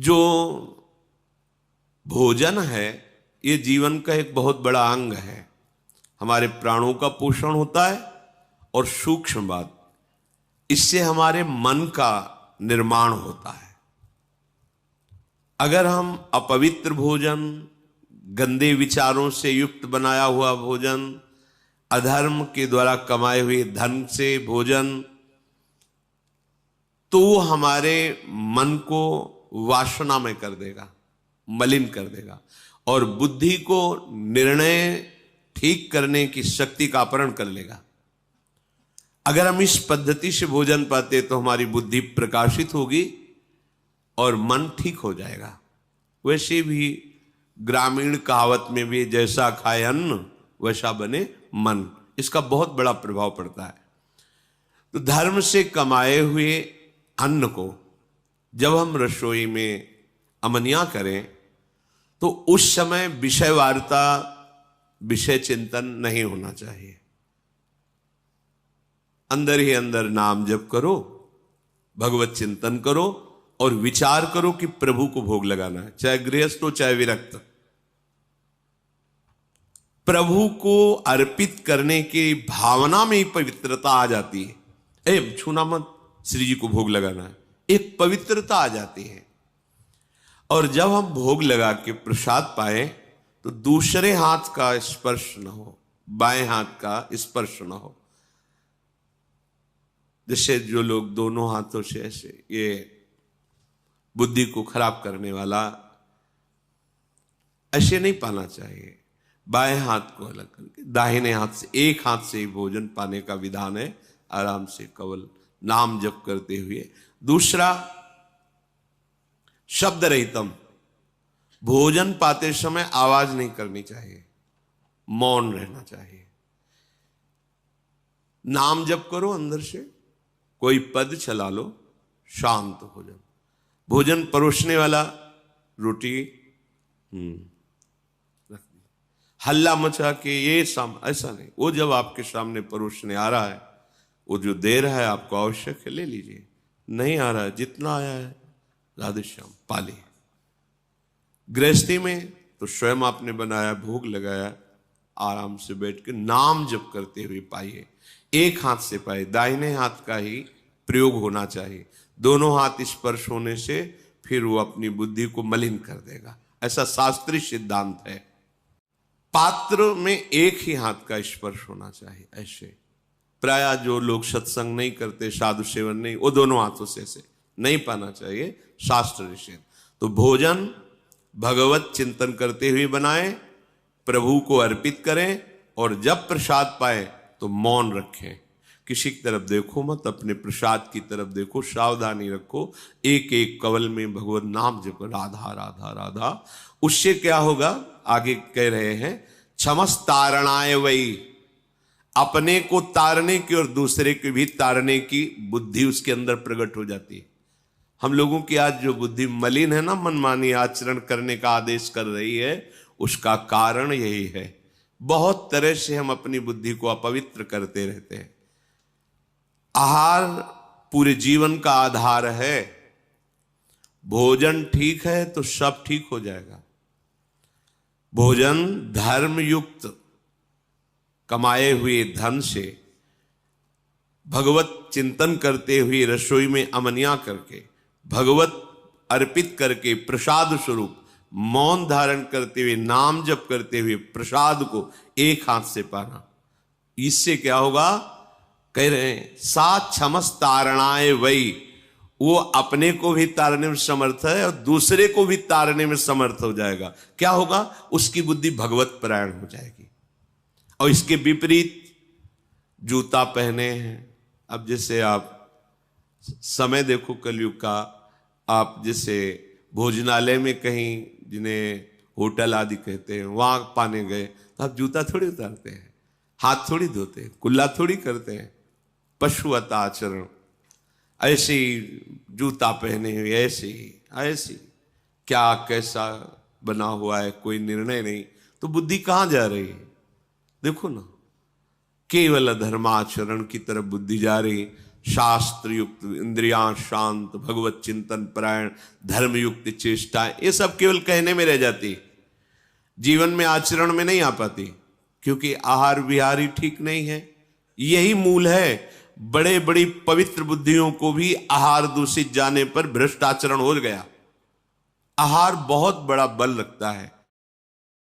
जो भोजन है ये जीवन का एक बहुत बड़ा अंग है। हमारे प्राणों का पोषण होता है और सूक्ष्म बात, इससे हमारे मन का निर्माण होता है। अगर हम अपवित्र भोजन, गंदे विचारों से युक्त बनाया हुआ भोजन, अधर्म के द्वारा कमाए हुए धन से भोजन, तो वो हमारे मन को वासनामय कर देगा, मलिन कर देगा और बुद्धि को निर्णय ठीक करने की शक्ति का अपहरण कर लेगा। अगर हम इस पद्धति से भोजन पाते तो हमारी बुद्धि प्रकाशित होगी और मन ठीक हो जाएगा। वैसे भी ग्रामीण कहावत में भी जैसा खाए अन्न वैसा बने मन, इसका बहुत बड़ा प्रभाव पड़ता है। तो धर्म से कमाए हुए अन्न को जब हम रसोई में अमनिया करें तो उस समय विषय वार्ता, विषय चिंतन नहीं होना चाहिए। अंदर ही अंदर नाम जप करो, भगवत चिंतन करो और विचार करो कि प्रभु को भोग लगाना है, चाहे गृहस्थ हो चाहे विरक्त। प्रभु को अर्पित करने की भावना में ही पवित्रता आ जाती है। छूना मत, श्री जी को भोग लगाना है, एक पवित्रता आ जाती है। और जब हम भोग लगा के प्रसाद पाए तो दूसरे हाथ का स्पर्श न हो, बाएं हाथ का स्पर्श न हो। जैसे जो लोग दोनों हाथों से ऐसे, ये बुद्धि को खराब करने वाला, ऐसे नहीं पाना चाहिए। बाएं हाथ को अलग करके दाहिने हाथ से, एक हाथ से ही भोजन पाने का विधान है, आराम से केवल नाम जप करते हुए। दूसरा, शब्द रहितम, भोजन पाते समय आवाज नहीं करनी चाहिए, मौन रहना चाहिए। नाम जप करो अंदर से, कोई पद चला लो, शांत भोजन। भोजन परोसने वाला रोटी रख दी, हल्ला मचा के ये ऐसा नहीं। वो जब आपके सामने परोसने आ रहा है, वो जो दे रहा है आपको आवश्यक है, ले लीजिए। नहीं आ रहा है, जितना आया है राधे श्याम पाली। गृहस्थी में तो स्वयं आपने बनाया, भोग लगाया, आराम से बैठ के नाम जप करते हुए पाइए। एक हाथ से पाए, दाहिने हाथ का ही प्रयोग होना चाहिए। दोनों हाथ स्पर्श होने से फिर वो अपनी बुद्धि को मलिन कर देगा, ऐसा शास्त्रीय सिद्धांत है। पात्र में एक ही हाथ का स्पर्श होना चाहिए। ऐसे प्राय जो लोग सत्संग नहीं करते, साधु सेवन नहीं, वो दोनों हाथों से ऐसे नहीं पाना चाहिए, शास्त्र निषेध। तो भोजन भगवत चिंतन करते हुए बनाएं, प्रभु को अर्पित करें और जब प्रसाद पाए तो मौन रखें। किसी की तरफ देखो मत, अपने प्रसाद की तरफ देखो, सावधानी रखो। एक एक कवल में भगवत नाम जप, राधा राधा राधा। उससे क्या होगा, आगे कह रहे हैं, क्षमस तारणाय वही, अपने को तारने की और दूसरे को भी तारने की बुद्धि उसके अंदर प्रकट हो जाती है। हम लोगों की आज जो बुद्धि मलिन है ना, मनमानी आचरण करने का आदेश कर रही है, उसका कारण यही है। बहुत तरह से हम अपनी बुद्धि को अपवित्र करते रहते हैं। आहार पूरे जीवन का आधार है। भोजन ठीक है तो सब ठीक हो जाएगा। भोजन धर्म युक्त कमाए हुए धन से भगवत चिंतन करते हुए रसोई में अमनिया करके, भगवत अर्पित करके, प्रसाद स्वरूप मौन धारण करते हुए, नाम जप करते हुए प्रसाद को एक हाथ से पाना। इससे क्या होगा, कह रहे हैं, सा क्षमस तारणाए वही, वो अपने को भी तारने में समर्थ है और दूसरे को भी तारने में समर्थ हो जाएगा। क्या होगा, उसकी बुद्धि भगवत परायण हो जाएगी। और इसके विपरीत जूता पहने हैं। अब जैसे आप समय देखो कलयुग का, आप जैसे भोजनालय में कहीं, जिन्हें होटल आदि कहते हैं, वहां पाने गए तो आप जूता थोड़ी उतारते हैं, हाथ थोड़ी धोते हैं, कुल्ला थोड़ी करते हैं, पशुवत आचरण। ऐसे ही जूता पहने हुए, ऐसी क्या कैसा बना हुआ है, कोई निर्णय नहीं, तो बुद्धि कहां जा रही है। देखो ना, केवल धर्माचरण की तरफ बुद्धि जा रही, शास्त्र युक्त, इंद्रियां शांत, भगवत चिंतन परायण, धर्म युक्त चेष्टाएं, ये सब केवल कहने में रह जाती, जीवन में आचरण में नहीं आ पाती, क्योंकि आहार विहार ही ठीक नहीं है। यही मूल है। बड़े बड़ी पवित्र बुद्धियों को भी आहार दूषित जाने पर भ्रष्ट आचरण हो गया। आहार बहुत बड़ा बल रखता है।